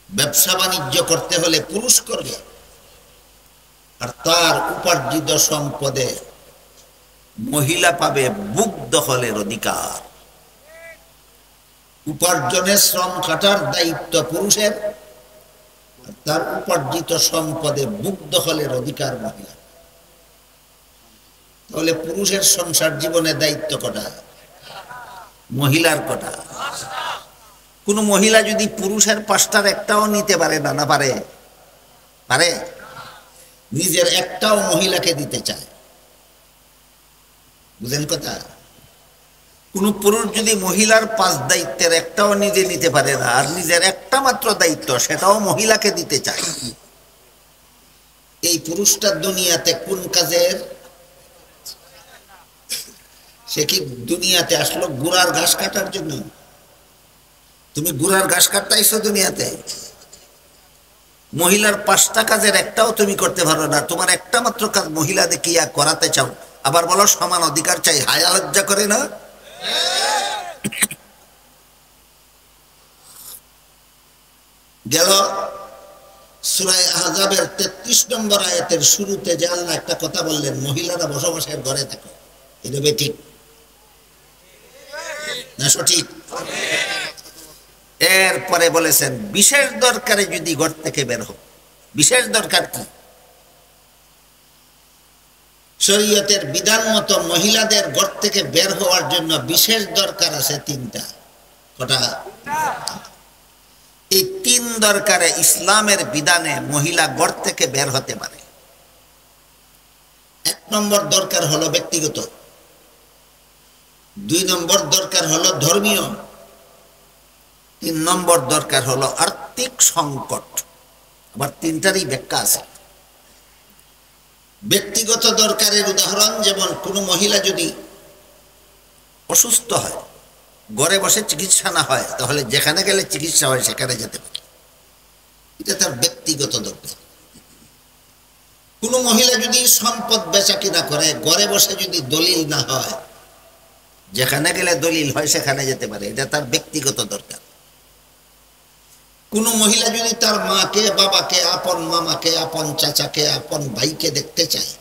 ব্যবসা বাণিজ্য করতে হলে পুরুষ করবে, আর তার উপার্জিত সম্পদে মহিলা পাবে বুক দখলের অধিকার। উপার্জনে শ্রম খাটার দায়িত্ব পুরুষের, তার উপার্জিত সম্পদে বুক দখলের অধিকার মহিলা। তাহলে পুরুষের সংসার জীবনে দায়িত্ব কটা? মহিলার কটা? কোন মহিলা যদি পুরুষের 5টার একটাও নিতে পারে না, না পারে? পারে? নিজের একটাও মহিলাকে দিতে চায়, বুঝেন কথা? কোন পুরুষ যদি মহিলার 5 দায়িত্বের একটাও নিজে নিতে পারে না, আর নিজের একটা মাত্র দায়িত্ব সেটাও মহিলাকে দিতে চায়, এই পুরুষটা দুনিয়াতে কোন কাজের? সে কি দুনিয়াতে আসলো গুড়ার ঘাস কাটার জন্য? তুমি গুড়ার ঘাস কাটতে আইছো দুনিয়াতে? মহিলার 5টা কাজের একটাও তুমি করতে পারো না, তোমার একটা মাত্র কাজ মহিলা দেখিয়া করাতে চাও, আবার বলো সমান অধিকার চাই। হায়া লজ্জা করে না? গেল সূরা আহজাবের 33 নম্বর আয়াতের শুরুতে যে আল্লাহ একটা কথা বললেন, মহিলারা বসবাসের ঘরে থাকে। এটা ঠিক না সঠিক? এরপরে বলেছেন বিশেষ দরকারে যদি ঘর থেকে বের হোক। বিশেষ দরকার কি? শরীয়তের বিধান মতো মহিলাদের ঘর থেকে বের হওয়ার জন্য বিশেষ দরকার আছে 3টা। কটা? এই 3 দরকারে ইসলামের বিধানে মহিলা ঘর থেকে বের হতে পারে। 1 নম্বর দরকার হলো ব্যক্তিগত, 2 নম্বর দরকার হলো ধর্মীয়, 3 নম্বর দরকার হলো আর্থিক সংকট। আবার 3টারই ব্যাখ্যা আছে। ব্যক্তিগত দরকারের উদাহরণ যেমন কোনো মহিলা যদি অসুস্থ হয়, ঘরে বসে চিকিৎসা না হয়, তাহলে যেখানে গেলে চিকিৎসা হয় সেখানে যেতে পারে, এটা তার ব্যক্তিগত দরকার। কোনো মহিলা যদি সম্পদ বেচা কিনা করে, ঘরে বসে যদি দলিল না হয়, যেখানে গেলে দলিল হয় সেখানে যেতে পারে, এটা তার ব্যক্তিগত দরকার। কোনো মহিলা যদি তার মাকে, বাবাকে, আপন মামাকে, আপন চাচাকে, আপন ভাইকে দেখতে চায়,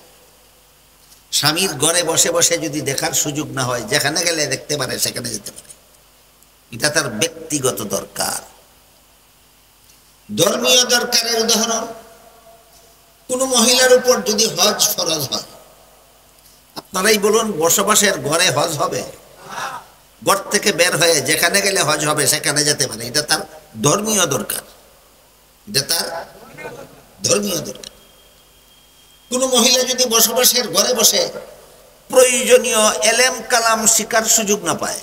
স্বামীর ঘরে বসে বসে যদি দেখার সুযোগ না হয়, যেখানে গেলে দেখতে পারে সেখানে যেতে পারে, এটা তার ব্যক্তিগত দরকার। ধর্মীয় দরকারের উদাহরণ, কোন মহিলার উপর যদি হজ ফরজ হয়, আপনারাই বলুন বসবাসের ঘরে হজ হবে? ঘর থেকে বের হয়ে যেখানে গেলে হজ হবে সেখানে যেতে পারে, এটা তার ধর্মীয় দরকার। এটা তার ধর্মীয় দরকার। কোন মহিলা যদি বসবাসের ঘরে বসে প্রয়োজনীয় এলেম কালাম শিকার সুযোগ না পায়,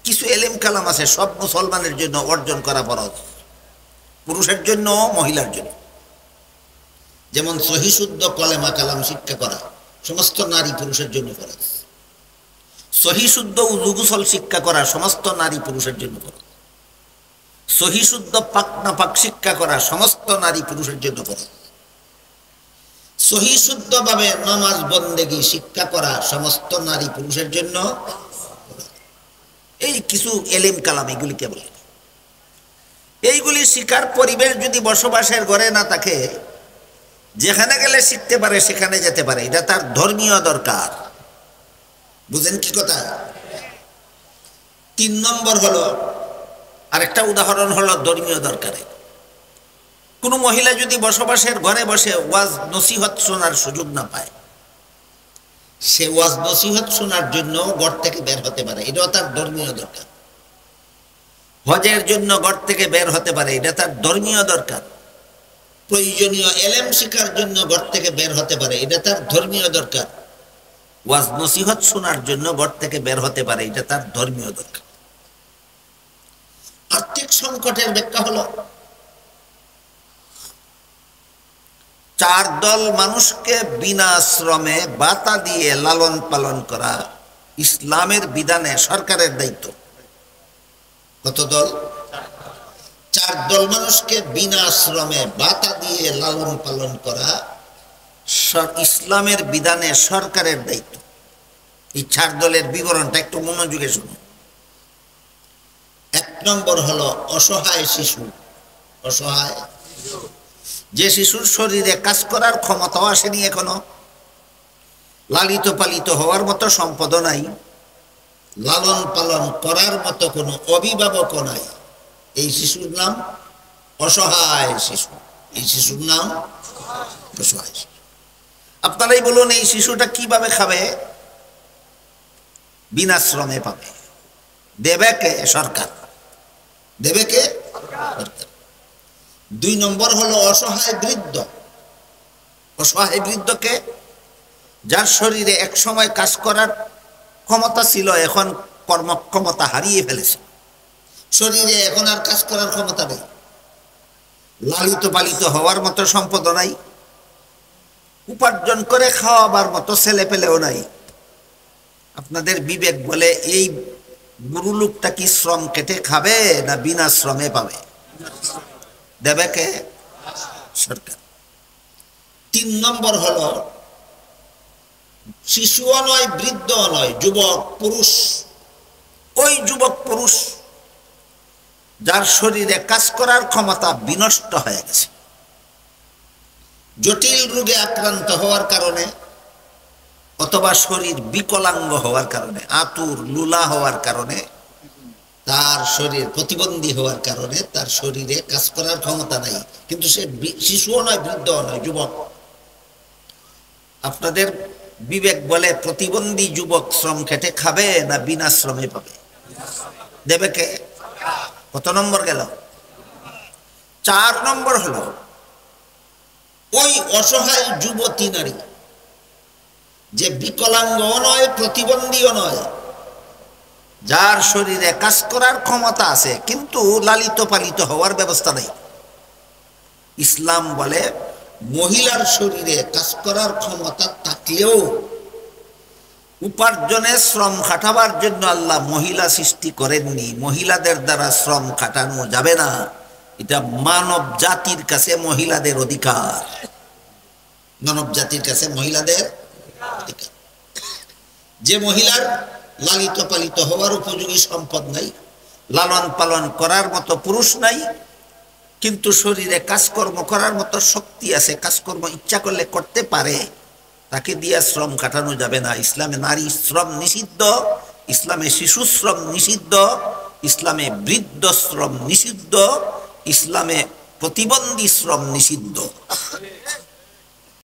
কিছু এলেম কালাম আছে সব মুসলমানের জন্য অর্জন করা ফরজ, পুরুষের জন্য মহিলার জন্য। যেমন সহি শুদ্ধ কলেমা কালাম শিক্ষা করা সমস্ত নারী পুরুষের জন্য ফরজ। সহি শুদ্ধ উযু গোসল শিক্ষা করা সমস্ত নারী পুরুষের জন্য ফরজ। সহি শুদ্ধ পাক নাপাক শিক্ষা করা সমস্ত নারী পুরুষের জন্য ফরজ। সহি শুদ্ধ ভাবে নামাজ বন্দেগী শিক্ষা করা সমস্ত নারী পুরুষের জন্য। এই কিছু এলেম কালাম এগুলিকে বলে। এইগুলি শিকার পরিবেশ যদি বসবাসের ঘরে না থাকে, যেখানে গেলে শিখতে পারে সেখানে যেতে পারে, এটা তার ধর্মীয় দরকার। বুঝেন কি কথা? 3 নম্বর হলো, আরেকটা উদাহরণ হলো ধর্মীয় দরকারে। কোনো মহিলা যদি বসবাসের ঘরে বসে ওয়াজ নসিহত শোনার সুযোগ না পায়, সে ওয়াজ নসিহত শোনার জন্য ঘর থেকে বের হতে পারে, এটাও তার ধর্মীয় দরকার। হজের জন্য ঘর থেকে বের হতে পারে, এটা তার ধর্মীয় দরকার। প্রয়োজনীয় এলেম শিক্ষার জন্য ঘর থেকে বের হতে পারে, এটা তার ধর্মীয় দরকার। ওয়াজ নসিহত শোনার জন্য ঘর থেকে বের হতে পারে, এটা তার ধর্মীয় দরকার। আর্থিক সংকটের ব্যাখ্যা হলো, 4 দল মানুষকে বিনা শ্রমে ভাতা দিয়ে লালন পালন করা ইসলামের বিধানে সরকারের দায়িত্ব। কত দল? 4 দল মানুষকে বিনা শ্রমে ভাতা দিয়ে লালন পালন করা ইসলামের বিধানে সরকারের দায়িত্ব। এই 4 দলের বিবরণটা একটু মনোযোগে শুনুন। 1 নম্বর হলো অসহায় শিশু, অসহায়। যে শিশুর শরীরে কাজ করার ক্ষমতাও আসেনি এখনো, লালিত পালিত হওয়ার মতো সম্পদ নাই, লালন পালন করার মতো কোনো অভিভাবকও নাই, এই শিশুর নাম অসহায় শিশু। এই শিশুর নাম অসহায় শিশু। আপনারাই বলুন, এই শিশুটা কিভাবে খাবে? বিনা শ্রমে পাবে। দেবে কে? সরকার। দেবে কে? সরকার। 2 নম্বর হলো অসহায় বৃদ্ধ। অসহায় বৃদ্ধকে, যার শরীরে এক সময় কাজ করার ক্ষমতা ছিল, এখন কর্মক্ষমতা হারিয়ে ফেলেছে, শরীরে এখন আর কাজ করার ক্ষমতা নেই, লালিত পালিত হওয়ার মতো সম্পদ নাই, উপার্জন করে খাওয়াবার মতো ছেলে পেলেও নাই। আপনাদের বিবেক বলে এই বুড়ো লোকটা কি শ্রম কেটে খাবে না বিনা শ্রমে পাবে? দেবে কে? সরকার। 3 নম্বর হলো শিশুও নয়, বৃদ্ধও নয়, যুবক পুরুষ। ওই যুবক পুরুষ যার শরীরে কাজ করার ক্ষমতা বিনষ্ট হয়ে গেছে, জটিল রোগে আক্রান্ত হওয়ার কারণে অথবা শরীর বিকলাঙ্গ হওয়ার কারণে, আতুর লুলা হওয়ার কারণে, তার শরীর প্রতিবন্ধী হওয়ার কারণে তার শরীরে কাজ করার ক্ষমতা নাই, কিন্তু সে শিশুও নয়, বৃদ্ধও নয়, যুবক। আপনাদের বিবেক বলে প্রতিবন্ধী যুবক শ্রম খেটে খাবে না বিনা শ্রমে পাবে? দেবে কে? কত নম্বর গেল? 4 নম্বর হলো ওই অসহায় যুবতী নারী, যে বিকলাঙ্গও নয়, প্রতিবন্ধীও নয়, যার শরীরে কাজ করার ক্ষমতা আছে কিন্তু লালিত পালিত হওয়ার ব্যবস্থা নেই। ইসলাম বলে মহিলার শরীরে কাজ করার ক্ষমতা থাকলেও উপার্জনে শ্রম খাটাবার জন্য আল্লাহ মহিলা সৃষ্টি করেননি, মহিলাদের দ্বারা শ্রম খাটানো যাবে না, এটা মানব জাতির কাছে মহিলাদের অধিকার। মানব জাতির কাছে মহিলাদের অধিকার। যে মহিলার লালিত পালিত হওয়ার উপযোগী সম্পদ নাই, লালন পালন করার মতো পুরুষ নাই, কিন্তু শরীরে কাজকর্ম করার মতো শক্তি আছে, কাজকর্ম ইচ্ছা করলে করতে পারে, তাকে দিয়ে শ্রম কাটানো যাবে না। ইসলামে নারী শ্রম নিষিদ্ধ, ইসলামে শিশু শ্রম নিষিদ্ধ, ইসলামে বৃদ্ধ শ্রম নিষিদ্ধ, ইসলামে প্রতিবন্ধী শ্রম নিষিদ্ধ।